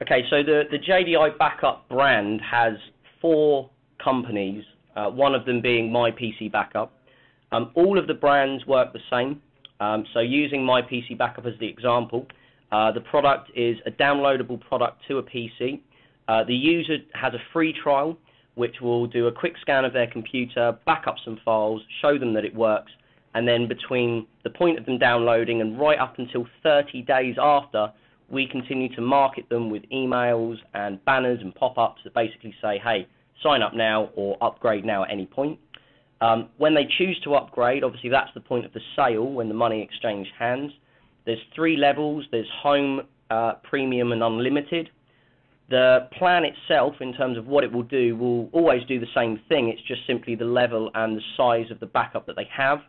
Okay, so the JDI Backup brand has 4 companies, one of them being MyPCBackup. All of the brands work the same. So using MyPCBackup as the example, the product is a downloadable product to a PC. The user has a free trial, which will do a quick scan of their computer, back up some files, show them that it works, and then between the point of them downloading and right up until 30 days after, we continue to market them with emails and banners and pop-ups that basically say, hey, sign up now or upgrade now at any point. When they choose to upgrade, obviously that's the point of the sale when the money exchanged hands. There's 3 levels. There's Home, Premium and Unlimited. The plan itself, in terms of what it will do, will always do the same thing. It's just simply the level and the size of the backup that they have.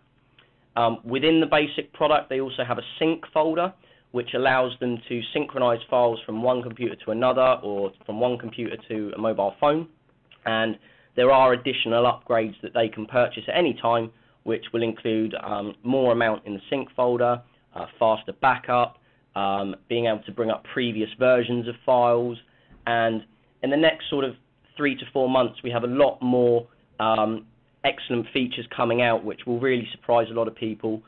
Within the basic product, they also have a sync folder, which allows them to synchronize files from one computer to another or from one computer to a mobile phone. And there are additional upgrades that they can purchase at any time, which will include more amount in the sync folder, faster backup, being able to bring up previous versions of files. And in the next sort of 3 to 4 months, we have a lot more excellent features coming out, which will really surprise a lot of people.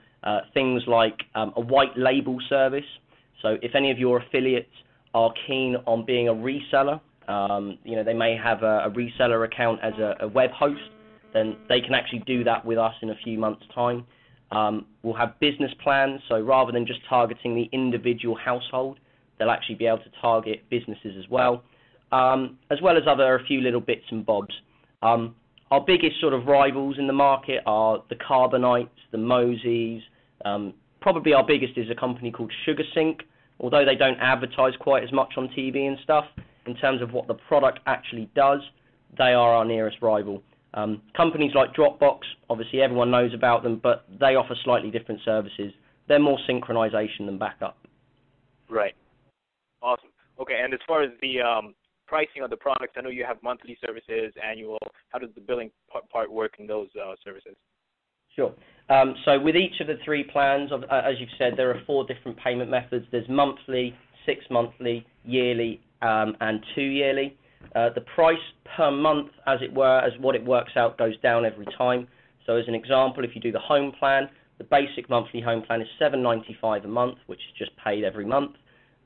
Things like a white label service. So if any of your affiliates are keen on being a reseller, they may have a reseller account as a web host, then they can actually do that with us in a few months' time. We'll have business plans, so rather than just targeting the individual household, they'll actually be able to target businesses as well as a few little bits and bobs. Our biggest sort of rivals in the market are the Carbonites, the Moseys. Probably our biggest is a company called SugarSync, although they don't advertise quite as much on TV and stuff. In terms of what the product actually does, they are our nearest rival. Companies like Dropbox, obviously everyone knows about them, but they offer slightly different services. They're more synchronization than backup. Right. Awesome. Okay, and as far as the pricing of the products, I know you have monthly services, annual. How does the billing part work in those services? Sure. So with each of the 3 plans, as you've said, there are 4 different payment methods. There's monthly, 6 monthly, yearly, and 2 yearly. The price per month, as it were, as what it works out, goes down every time. So as an example, if you do the home plan, the basic monthly home plan is $7.95 a month, which is just paid every month.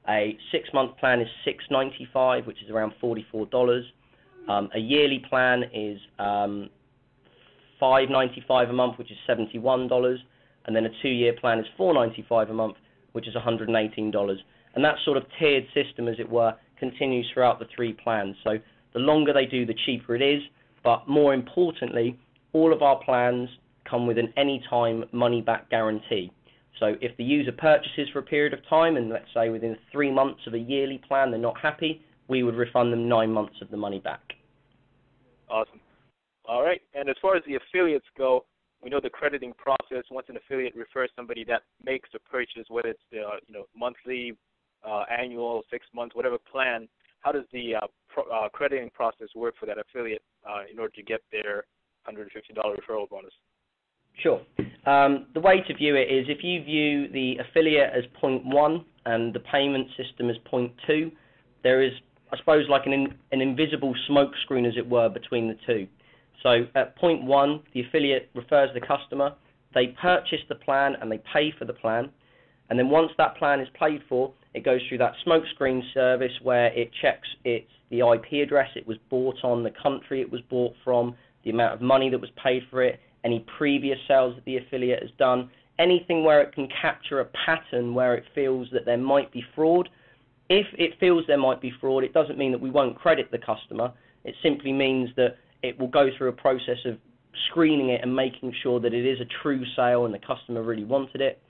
A 6-month plan is $6.95, which is around $44. A yearly plan is $5.95 a month, which is $71, and then a 2-year plan is $4.95 a month, which is $118. And that sort of tiered system, as it were, continues throughout the 3 plans. So the longer they do, the cheaper it is. But more importantly, all of our plans come with an anytime money-back guarantee. So if the user purchases for a period of time, and let's say within 3 months of a yearly plan they're not happy, we would refund them 9 months of the money back. Awesome. All right. And as far as the affiliates go, we know the crediting process. Once an affiliate refers somebody that makes a purchase, whether it's the monthly, annual, 6 months, whatever plan, how does the crediting process work for that affiliate in order to get their $150 referral bonus? Sure. The way to view it is if you view the affiliate as point 1 and the payment system as point 2, there is, I suppose, like an invisible smoke screen, as it were, between the 2. So at point 1, the affiliate refers the customer, they purchase the plan and they pay for the plan, and then once that plan is paid for, it goes through that smoke screen service where it checks the IP address it was bought on, the country it was bought from, the amount of money that was paid for it, any previous sales that the affiliate has done, anything where it can capture a pattern where it feels that there might be fraud. If it feels there might be fraud, it doesn't mean that we won't credit the customer. It simply means that it will go through a process of screening it and making sure that it is a true sale and the customer really wanted it.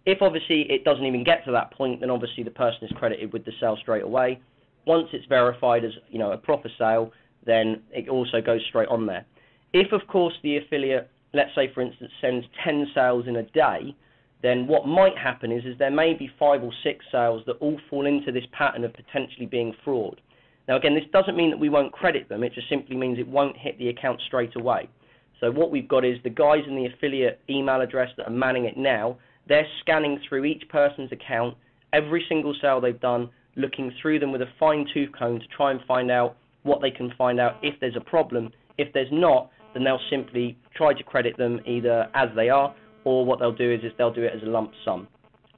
If obviously it doesn't even get to that point, then obviously the person is credited with the sale straight away. Once it's verified as a proper sale, then it also goes straight on there. If of course the affiliate, let's say for instance, sends 10 sales in a day, then what might happen is there may be 5 or 6 sales that all fall into this pattern of potentially being fraud. Now again, this doesn't mean that we won't credit them, it just simply means it won't hit the account straight away. So what we've got is the guys in the affiliate email address that are manning it now, they're scanning through each person's account, every single sale they've done, looking through them with a fine-tooth comb to try and find out what they can find out if there's a problem. If there's not, then they'll simply try to credit them either as they are, or what they'll do is they'll do it as a lump sum.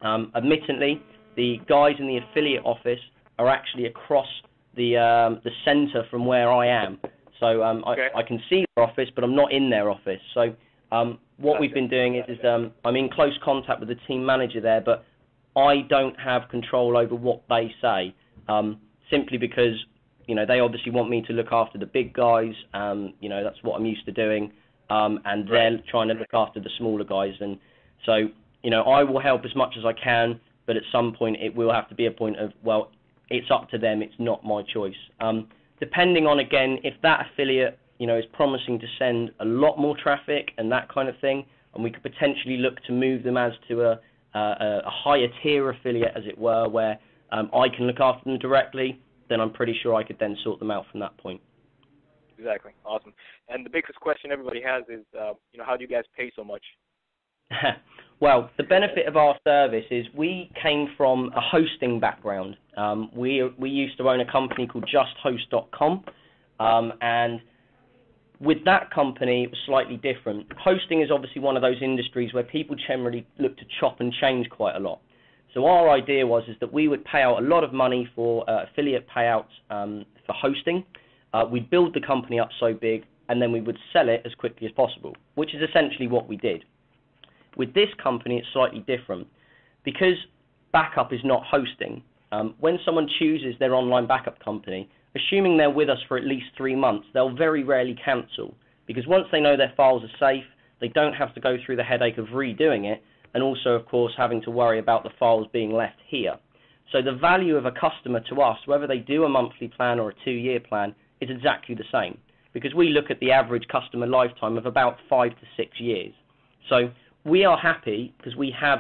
Admittedly, the guys in the affiliate office are actually across the centre from where I am. So Okay. I can see their office, but I'm not in their office. So what we've been doing is I'm in close contact with the team manager there, but I don't have control over what they say, simply because, you know, they obviously want me to look after the big guys. You know, that's what I'm used to doing, and they're trying to look after the smaller guys. And so, you know, I will help as much as I can, but at some point it will have to be a point of, well, it's up to them, it's not my choice. Depending on, again, if that affiliate, you know, is promising to send a lot more traffic and that kind of thing, and we could potentially look to move them as to a higher tier affiliate, as it were, where I can look after them directly, then I'm pretty sure I could then sort them out from that point. Exactly. Awesome. And the biggest question everybody has is, you know, how do you guys pay so much? Well, the benefit of our service is we came from a hosting background. We used to own a company called JustHost.com, and with that company, it was slightly different. Hosting is obviously one of those industries where people generally look to chop and change quite a lot. So our idea was that we would pay out a lot of money for affiliate payouts for hosting. We'd build the company up so big, and then we would sell it as quickly as possible, which is essentially what we did. With this company, it's slightly different. Because backup is not hosting, when someone chooses their online backup company, assuming they're with us for at least 3 months, they'll very rarely cancel. Because once they know their files are safe, they don't have to go through the headache of redoing it, and also, of course, having to worry about the files being left here. So the value of a customer to us, whether they do a monthly plan or a 2-year plan, is exactly the same. Because we look at the average customer lifetime of about 5 to 6 years. So we are happy because we have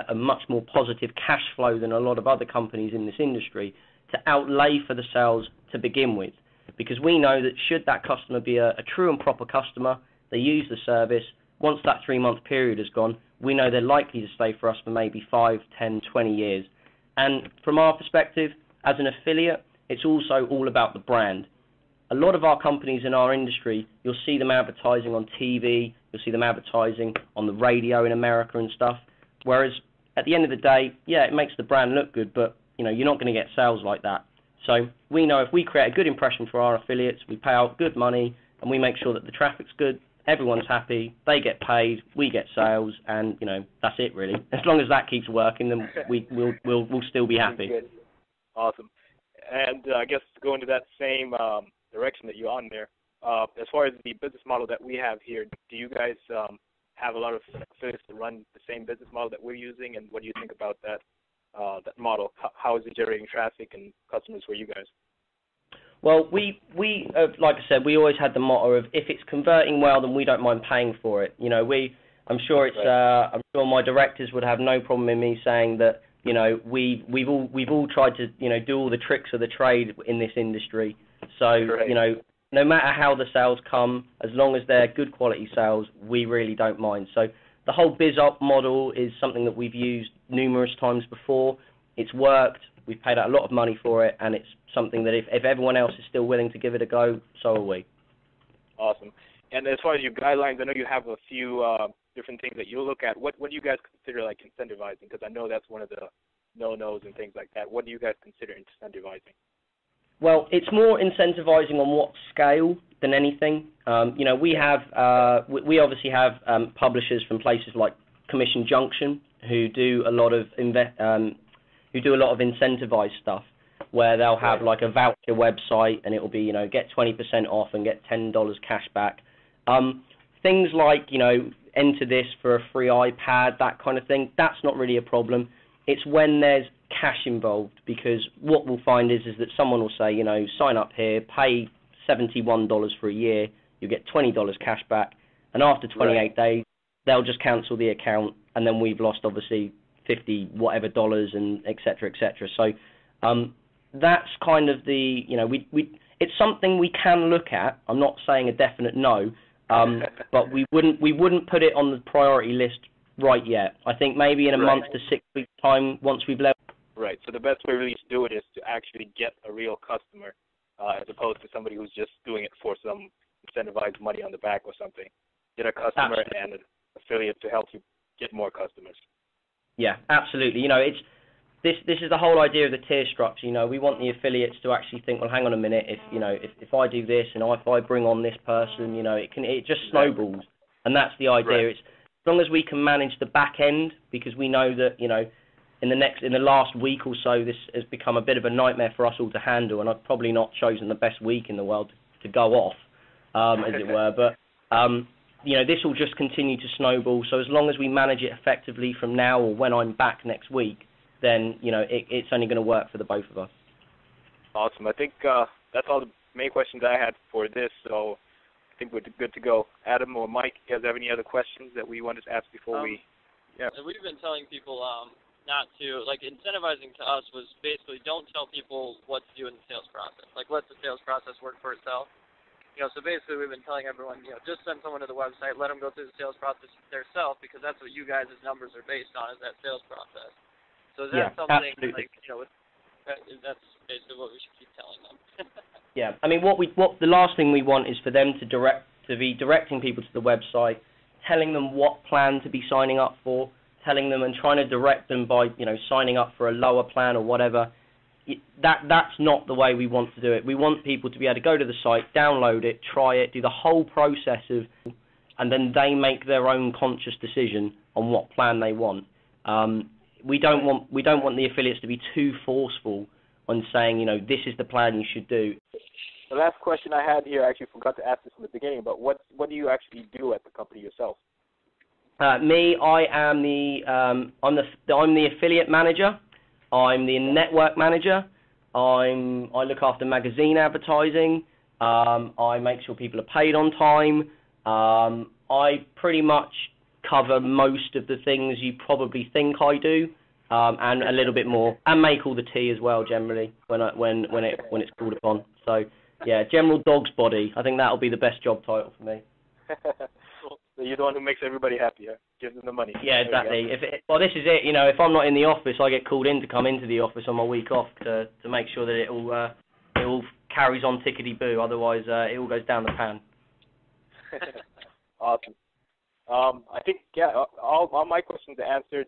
a much more positive cash flow than a lot of other companies in this industry to outlay for the sales to begin with. Because we know that should that customer be a true and proper customer, they use the service, once that 3-month period is gone, we know they're likely to stay for us for maybe 5, 10, 20 years. And from our perspective, as an affiliate, it's also all about the brand. A lot of our companies in our industry, you'll see them advertising on TV, you'll see them advertising on the radio in America and stuff, whereas at the end of the day, yeah, it makes the brand look good, but you know, you're not going to get sales like that. So we know if we create a good impression for our affiliates, we pay out good money, and we make sure that the traffic's good, everyone's happy, they get paid, we get sales, and you know, that's it really. As long as that keeps working, then we'll still be happy. Good. Awesome. And I guess to go into that same direction that you're on there, as far as the business model that we have here, do you guys have a lot of affiliates that run the same business model that we're using, and what do you think about that model? How is it generating traffic and customers for you guys? Well, we like I said, we always had the motto of if it's converting well, then we don't mind paying for it. You know, I'm sure I'm sure my directors would have no problem in me saying that, you know, we've all tried to, you know, do all the tricks of the trade in this industry. So, you know, no matter how the sales come, as long as they're good quality sales, we really don't mind. So the whole BizOp model is something that we've used numerous times before. It's worked. We've paid out a lot of money for it, and it's something that if everyone else is still willing to give it a go, so are we. Awesome. And as far as your guidelines, I know you have a few different things that you look at. What do you guys consider like incentivizing? Because I know that's one of the no-nos and things like that. What do you guys consider incentivizing? Well, it's more incentivizing on what scale than anything. You know, we obviously have publishers from places like Commission Junction who do a lot of incentivized stuff, where they'll have like a voucher website and it will be, you know, get 20% off and get $10 cash back. Things like, you know, enter this for a free iPad, that kind of thing, that's not really a problem. It's when there's cash involved, because what we'll find is that someone will say, you know, sign up here, pay $71 for a year, you get $20 cash back, and after 28 days, they'll just cancel the account, and then we've lost obviously 50 whatever dollars and et cetera, So that's kind of the, you know, it's something we can look at. I'm not saying a definite no, but we wouldn't put it on the priority list right yet. I think maybe in a month to 6 weeks time, once we've leveled. Right. So the best way really to do it is to actually get a real customer, as opposed to somebody who's just doing it for some incentivized money on the back or something. Get a customer Absolutely. and an affiliate to help you get more customers. Yeah, absolutely. You know, it's this is the whole idea of the tier structure. You know, we want the affiliates to actually think, well, hang on a minute, if I do this and if I bring on this person, you know, it just snowballs, and that's the idea. Right. It's as long as we can manage the back end, because we know that, you know, in the last week or so, this has become a bit of a nightmare for us all to handle, and I've probably not chosen the best week in the world to go off, as it were. But you know, this will just continue to snowball. So as long as we manage it effectively from now or when I'm back next week, then, you know, it's only going to work for the both of us. Awesome. I think that's all the main questions I had for this, so I think we're good to go. Adam or Mike, you guys have any other questions that we wanted to ask before we... Yeah. We've been telling people not to, like, incentivizing to us was basically don't tell people what to do in the sales process. Like, let the sales process work for itself. You know, so basically we've been telling everyone, you know, just send someone to the website, let them go through the sales process themselves, because that's what you guys' numbers are based on, is that sales process. So is that something, absolutely. like, you know, that's basically what we should keep telling them. Yeah, I mean, what the last thing we want is for them to be directing people to the website, telling them what plan to be signing up for, telling them and trying to direct them by, you know, signing up for a lower plan or whatever. That's not the way we want to do it. We want people to be able to go to the site, download it, try it, do the whole process and then they make their own conscious decision on what plan they want. We don't want the affiliates to be too forceful on saying, you know, this is the plan you should do. The last question I had here, I actually forgot to ask this in the beginning, but what do you actually do at the company yourself? Me, I am I'm the affiliate manager. I'm the network manager. I look after magazine advertising. I make sure people are paid on time. I pretty much cover most of the things you probably think I do, and a little bit more, and make all the tea as well generally when it's called upon. So yeah, general dog's body. I think that'll be the best job title for me. So you're the one who makes everybody happy, huh? Gives them the money. Yeah, exactly. Well, this is it. You know, if I'm not in the office, I get called in to come into the office on my week off to make sure that it all carries on tickety boo. Otherwise, it all goes down the pan. Awesome. I think all my questions are answered.